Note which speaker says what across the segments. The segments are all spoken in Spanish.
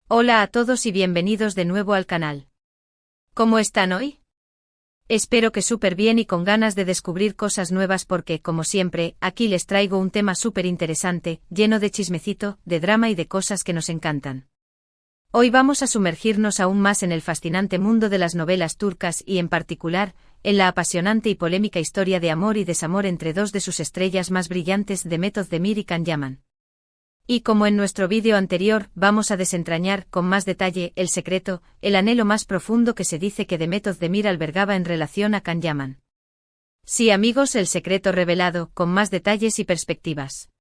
Speaker 1: Hola a todos y bienvenidos de nuevo al canal. ¿Cómo están hoy? Espero que súper bien y con ganas de descubrir cosas nuevas porque, como siempre, aquí les traigo un tema súper interesante, lleno de chismecito, de drama y de cosas que nos encantan. Hoy vamos a sumergirnos aún más en el fascinante mundo de las novelas turcas y, en particular, en la apasionante y polémica historia de amor y desamor entre dos de sus estrellas más brillantes, Demet Özdemir y Can Yaman. Y como en nuestro vídeo anterior, vamos a desentrañar, con más detalle, el secreto, el anhelo más profundo que se dice que Demet Özdemir albergaba en relación a Can Yaman. Sí, amigos, el secreto revelado, con más detalles y perspectivas.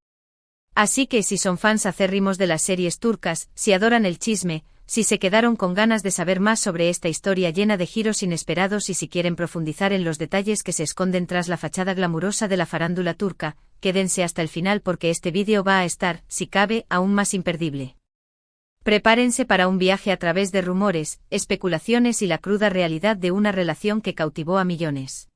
Speaker 1: Así que si son fans acérrimos de las series turcas, si adoran el chisme, si se quedaron con ganas de saber más sobre esta historia llena de giros inesperados y si quieren profundizar en los detalles que se esconden tras la fachada glamurosa de la farándula turca, quédense hasta el final porque este vídeo va a estar, si cabe, aún más imperdible. Prepárense para un viaje a través de rumores, especulaciones y la cruda realidad de una relación que cautivó a millones.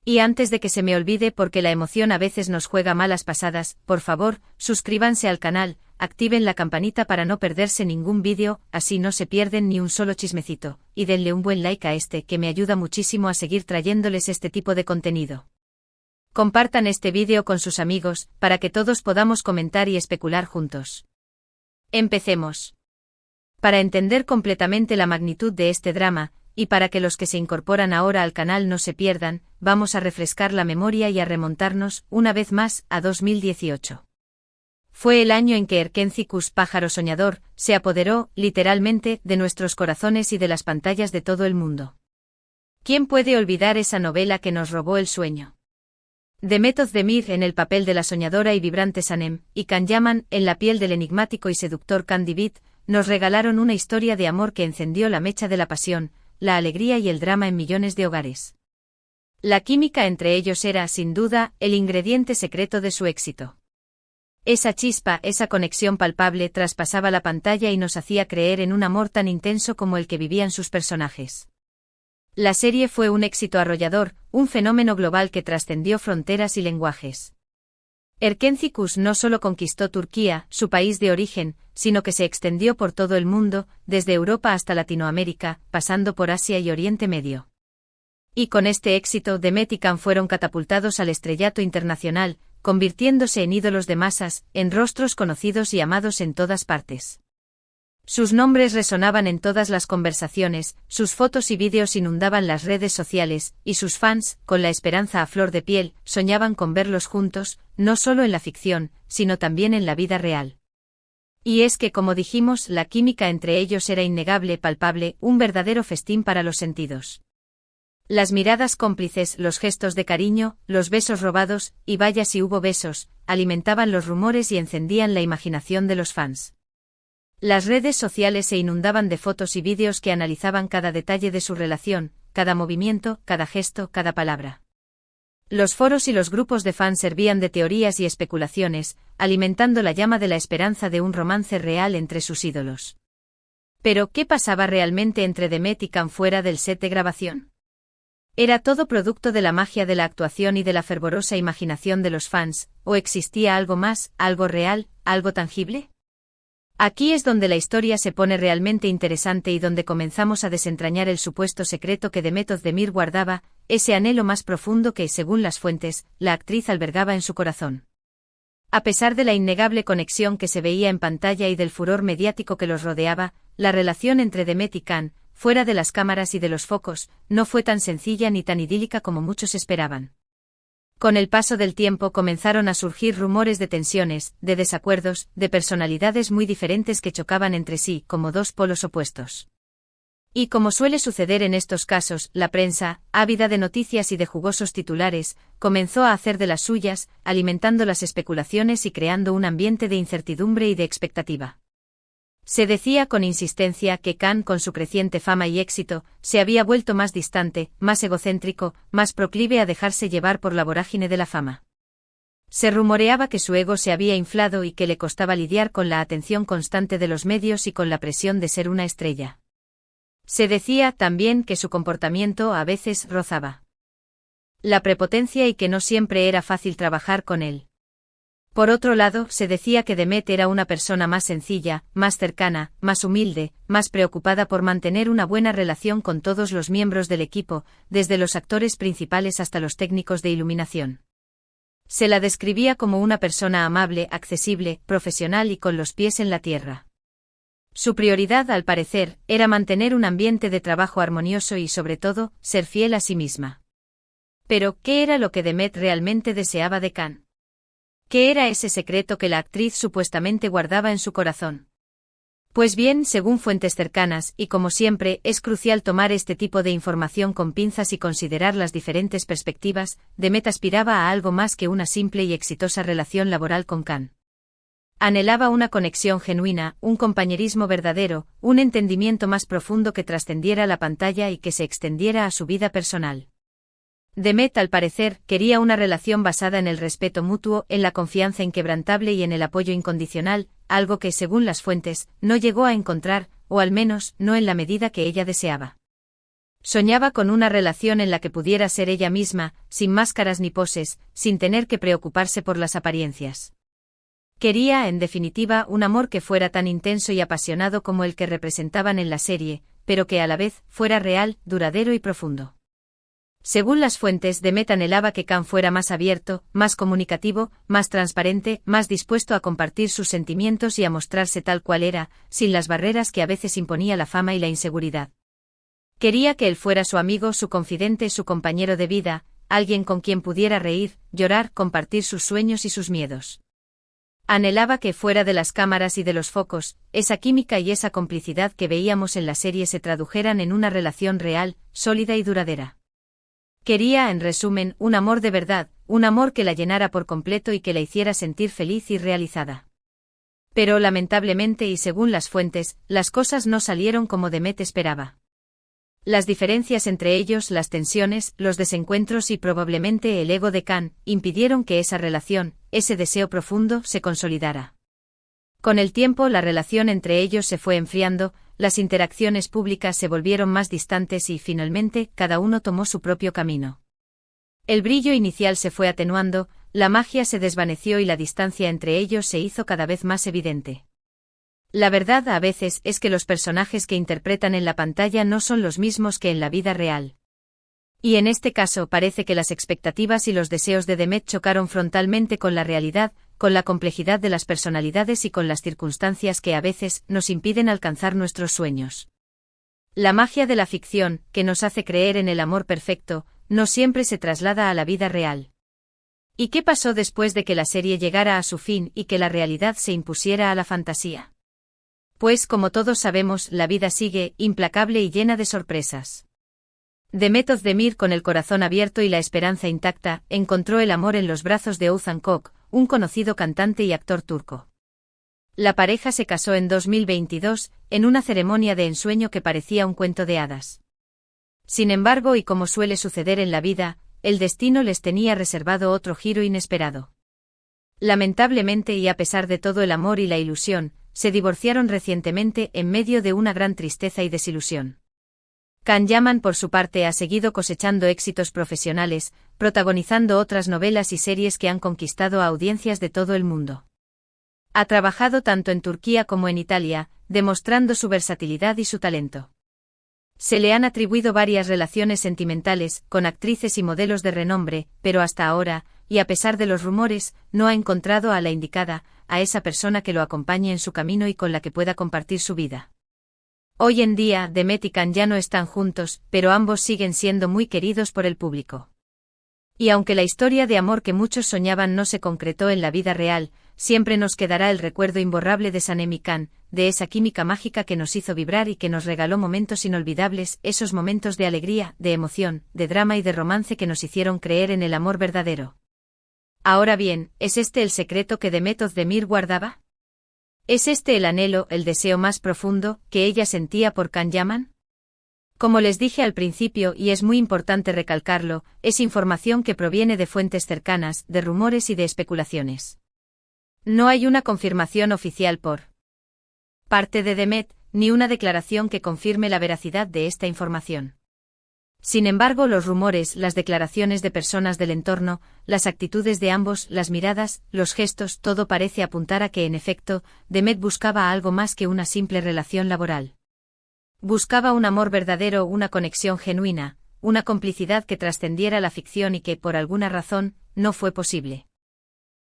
Speaker 1: Y antes de que se me olvide porque la emoción a veces nos juega malas pasadas, por favor, suscríbanse al canal, activen la campanita para no perderse ningún vídeo, así no se pierden ni un solo chismecito, y denle un buen like a este que me ayuda muchísimo a seguir trayéndoles este tipo de contenido. Compartan este vídeo con sus amigos, para que todos podamos comentar y especular juntos. Empecemos. Para entender completamente la magnitud de este drama, y para que los que se incorporan ahora al canal no se pierdan, vamos a refrescar la memoria y a remontarnos, una vez más, a 2018. Fue el año en que Erkenci-Kuş, pájaro soñador, se apoderó, literalmente, de nuestros corazones y de las pantallas de todo el mundo. ¿Quién puede olvidar esa novela que nos robó el sueño? Demet Özdemir en el papel de la soñadora y vibrante Sanem, y Can Yaman en la piel del enigmático y seductor Can Divit, nos regalaron una historia de amor que encendió la mecha de la pasión, la alegría y el drama en millones de hogares. La química entre ellos era, sin duda, el ingrediente secreto de su éxito. Esa chispa, esa conexión palpable traspasaba la pantalla y nos hacía creer en un amor tan intenso como el que vivían sus personajes. La serie fue un éxito arrollador, un fenómeno global que trascendió fronteras y lenguajes. Erkenci-Kuş no solo conquistó Turquía, su país de origen, sino que se extendió por todo el mundo, desde Europa hasta Latinoamérica, pasando por Asia y Oriente Medio. Y con este éxito Demet y Can fueron catapultados al estrellato internacional, convirtiéndose en ídolos de masas, en rostros conocidos y amados en todas partes. Sus nombres resonaban en todas las conversaciones, sus fotos y vídeos inundaban las redes sociales, y sus fans, con la esperanza a flor de piel, soñaban con verlos juntos, no solo en la ficción, sino también en la vida real. Y es que, como dijimos, la química entre ellos era innegable, palpable, un verdadero festín para los sentidos. Las miradas cómplices, los gestos de cariño, los besos robados, y vaya si hubo besos, alimentaban los rumores y encendían la imaginación de los fans. Las redes sociales se inundaban de fotos y vídeos que analizaban cada detalle de su relación, cada movimiento, cada gesto, cada palabra. Los foros y los grupos de fans servían de teorías y especulaciones, alimentando la llama de la esperanza de un romance real entre sus ídolos. Pero, ¿qué pasaba realmente entre Demet y Can fuera del set de grabación? ¿Era todo producto de la magia de la actuación y de la fervorosa imaginación de los fans, o existía algo más, algo real, algo tangible? Aquí es donde la historia se pone realmente interesante y donde comenzamos a desentrañar el supuesto secreto que Demet Özdemir guardaba, ese anhelo más profundo que, según las fuentes, la actriz albergaba en su corazón. A pesar de la innegable conexión que se veía en pantalla y del furor mediático que los rodeaba, la relación entre Demet y Can, fuera de las cámaras y de los focos, no fue tan sencilla ni tan idílica como muchos esperaban. Con el paso del tiempo comenzaron a surgir rumores de tensiones, de desacuerdos, de personalidades muy diferentes que chocaban entre sí, como dos polos opuestos. Y como suele suceder en estos casos, la prensa, ávida de noticias y de jugosos titulares, comenzó a hacer de las suyas, alimentando las especulaciones y creando un ambiente de incertidumbre y de expectativa. Se decía con insistencia que Can, con su creciente fama y éxito, se había vuelto más distante, más egocéntrico, más proclive a dejarse llevar por la vorágine de la fama. Se rumoreaba que su ego se había inflado y que le costaba lidiar con la atención constante de los medios y con la presión de ser una estrella. Se decía también que su comportamiento a veces rozaba la prepotencia y que no siempre era fácil trabajar con él. Por otro lado, se decía que Demet era una persona más sencilla, más cercana, más humilde, más preocupada por mantener una buena relación con todos los miembros del equipo, desde los actores principales hasta los técnicos de iluminación. Se la describía como una persona amable, accesible, profesional y con los pies en la tierra. Su prioridad, al parecer, era mantener un ambiente de trabajo armonioso y, sobre todo, ser fiel a sí misma. Pero, ¿qué era lo que Demet realmente deseaba de Khan? ¿Qué era ese secreto que la actriz supuestamente guardaba en su corazón? Pues bien, según fuentes cercanas, y como siempre, es crucial tomar este tipo de información con pinzas y considerar las diferentes perspectivas, Demet aspiraba a algo más que una simple y exitosa relación laboral con Khan. Anhelaba una conexión genuina, un compañerismo verdadero, un entendimiento más profundo que trascendiera la pantalla y que se extendiera a su vida personal. Demet, al parecer, quería una relación basada en el respeto mutuo, en la confianza inquebrantable y en el apoyo incondicional, algo que, según las fuentes, no llegó a encontrar, o al menos, no en la medida que ella deseaba. Soñaba con una relación en la que pudiera ser ella misma, sin máscaras ni poses, sin tener que preocuparse por las apariencias. Quería, en definitiva, un amor que fuera tan intenso y apasionado como el que representaban en la serie, pero que a la vez fuera real, duradero y profundo. Según las fuentes, Demet anhelaba que Khan fuera más abierto, más comunicativo, más transparente, más dispuesto a compartir sus sentimientos y a mostrarse tal cual era, sin las barreras que a veces imponía la fama y la inseguridad. Quería que él fuera su amigo, su confidente, su compañero de vida, alguien con quien pudiera reír, llorar, compartir sus sueños y sus miedos. Anhelaba que fuera de las cámaras y de los focos, esa química y esa complicidad que veíamos en la serie se tradujeran en una relación real, sólida y duradera. Quería, en resumen, un amor de verdad, un amor que la llenara por completo y que la hiciera sentir feliz y realizada. Pero lamentablemente y según las fuentes, las cosas no salieron como Demet esperaba. Las diferencias entre ellos, las tensiones, los desencuentros y probablemente el ego de Khan, impidieron que esa relación, ese deseo profundo, se consolidara. Con el tiempo la relación entre ellos se fue enfriando, las interacciones públicas se volvieron más distantes y, finalmente, cada uno tomó su propio camino. El brillo inicial se fue atenuando, la magia se desvaneció y la distancia entre ellos se hizo cada vez más evidente. La verdad a veces es que los personajes que interpretan en la pantalla no son los mismos que en la vida real. Y en este caso parece que las expectativas y los deseos de Demet chocaron frontalmente con la realidad, con la complejidad de las personalidades y con las circunstancias que a veces nos impiden alcanzar nuestros sueños. La magia de la ficción, que nos hace creer en el amor perfecto, no siempre se traslada a la vida real. ¿Y qué pasó después de que la serie llegara a su fin y que la realidad se impusiera a la fantasía? Pues, como todos sabemos, la vida sigue, implacable y llena de sorpresas. Demet Özdemir, con el corazón abierto y la esperanza intacta, encontró el amor en los brazos de Oğuzhan Koç, un conocido cantante y actor turco. La pareja se casó en 2022, en una ceremonia de ensueño que parecía un cuento de hadas. Sin embargo, y como suele suceder en la vida, el destino les tenía reservado otro giro inesperado. Lamentablemente, y a pesar de todo el amor y la ilusión, se divorciaron recientemente en medio de una gran tristeza y desilusión. Can Yaman, por su parte, ha seguido cosechando éxitos profesionales, protagonizando otras novelas y series que han conquistado a audiencias de todo el mundo. Ha trabajado tanto en Turquía como en Italia, demostrando su versatilidad y su talento. Se le han atribuido varias relaciones sentimentales con actrices y modelos de renombre, pero hasta ahora, y a pesar de los rumores, no ha encontrado a la indicada, a esa persona que lo acompañe en su camino y con la que pueda compartir su vida. Hoy en día, Demet y Can ya no están juntos, pero ambos siguen siendo muy queridos por el público. Y aunque la historia de amor que muchos soñaban no se concretó en la vida real, siempre nos quedará el recuerdo imborrable de Sanem y Can, de esa química mágica que nos hizo vibrar y que nos regaló momentos inolvidables, esos momentos de alegría, de emoción, de drama y de romance que nos hicieron creer en el amor verdadero. Ahora bien, ¿es este el secreto que Demet Özdemir guardaba? ¿Es este el anhelo, el deseo más profundo, que ella sentía por Can Yaman? Como les dije al principio, y es muy importante recalcarlo, es información que proviene de fuentes cercanas, de rumores y de especulaciones. No hay una confirmación oficial por parte de Demet, ni una declaración que confirme la veracidad de esta información. Sin embargo, los rumores, las declaraciones de personas del entorno, las actitudes de ambos, las miradas, los gestos, todo parece apuntar a que en efecto, Demet buscaba algo más que una simple relación laboral. Buscaba un amor verdadero, una conexión genuina, una complicidad que trascendiera la ficción y que, por alguna razón, no fue posible.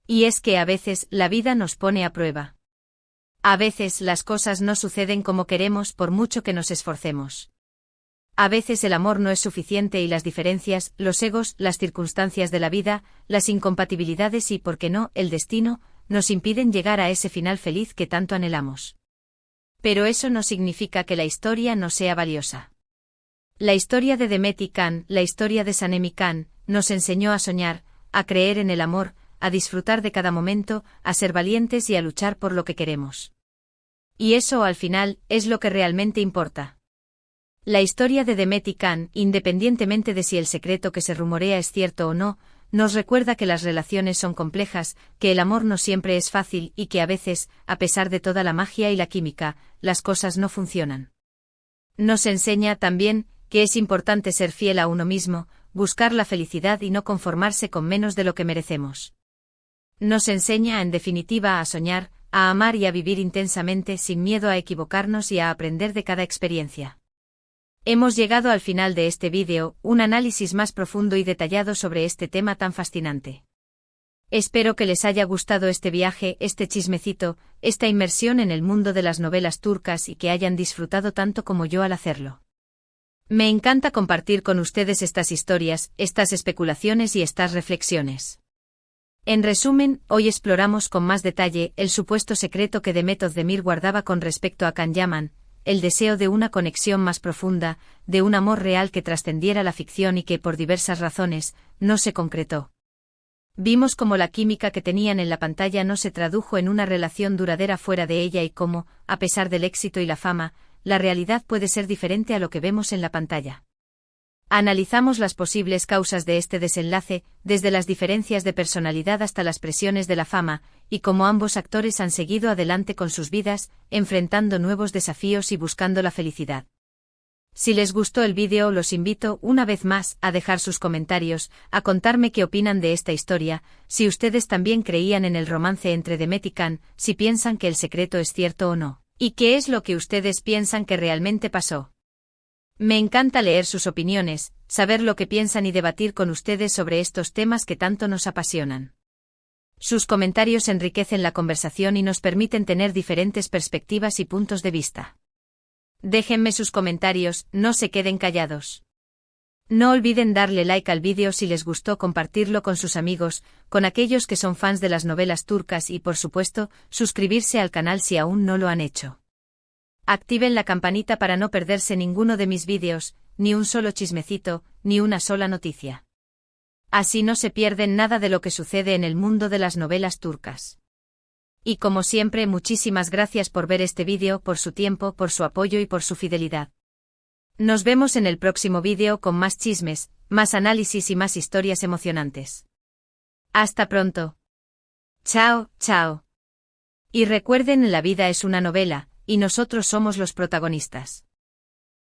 Speaker 1: Y es que a veces la vida nos pone a prueba. A veces las cosas no suceden como queremos por mucho que nos esforcemos. A veces el amor no es suficiente y las diferencias, los egos, las circunstancias de la vida, las incompatibilidades y, por qué no, el destino, nos impiden llegar a ese final feliz que tanto anhelamos. Pero eso no significa que la historia no sea valiosa. La historia de Demet y Can, la historia de Sanem y Can, nos enseñó a soñar, a creer en el amor, a disfrutar de cada momento, a ser valientes y a luchar por lo que queremos. Y eso, al final, es lo que realmente importa. La historia de Demet y Can, independientemente de si el secreto que se rumorea es cierto o no, nos recuerda que las relaciones son complejas, que el amor no siempre es fácil y que a veces, a pesar de toda la magia y la química, las cosas no funcionan. Nos enseña también que es importante ser fiel a uno mismo, buscar la felicidad y no conformarse con menos de lo que merecemos. Nos enseña, en definitiva, a soñar, a amar y a vivir intensamente sin miedo a equivocarnos y a aprender de cada experiencia. Hemos llegado al final de este vídeo, un análisis más profundo y detallado sobre este tema tan fascinante. Espero que les haya gustado este viaje, este chismecito, esta inmersión en el mundo de las novelas turcas y que hayan disfrutado tanto como yo al hacerlo. Me encanta compartir con ustedes estas historias, estas especulaciones y estas reflexiones. En resumen, hoy exploramos con más detalle el supuesto secreto que Demet Özdemir guardaba con respecto a Can Yaman, el deseo de una conexión más profunda, de un amor real que trascendiera la ficción y que, por diversas razones, no se concretó. Vimos cómo la química que tenían en la pantalla no se tradujo en una relación duradera fuera de ella y cómo, a pesar del éxito y la fama, la realidad puede ser diferente a lo que vemos en la pantalla. Analizamos las posibles causas de este desenlace, desde las diferencias de personalidad hasta las presiones de la fama, y cómo ambos actores han seguido adelante con sus vidas, enfrentando nuevos desafíos y buscando la felicidad. Si les gustó el vídeo, los invito, una vez más, a dejar sus comentarios, a contarme qué opinan de esta historia, si ustedes también creían en el romance entre Demet y Can, si piensan que el secreto es cierto o no, y qué es lo que ustedes piensan que realmente pasó. Me encanta leer sus opiniones, saber lo que piensan y debatir con ustedes sobre estos temas que tanto nos apasionan. Sus comentarios enriquecen la conversación y nos permiten tener diferentes perspectivas y puntos de vista. Déjenme sus comentarios, no se queden callados. No olviden darle like al vídeo si les gustó, compartirlo con sus amigos, con aquellos que son fans de las novelas turcas y, por supuesto, suscribirse al canal si aún no lo han hecho. Activen la campanita para no perderse ninguno de mis vídeos, ni un solo chismecito, ni una sola noticia. Así no se pierden nada de lo que sucede en el mundo de las novelas turcas. Y como siempre, muchísimas gracias por ver este vídeo, por su tiempo, por su apoyo y por su fidelidad. Nos vemos en el próximo vídeo con más chismes, más análisis y más historias emocionantes. Hasta pronto. Chao, chao. Y recuerden, la vida es una novela, y nosotros somos los protagonistas.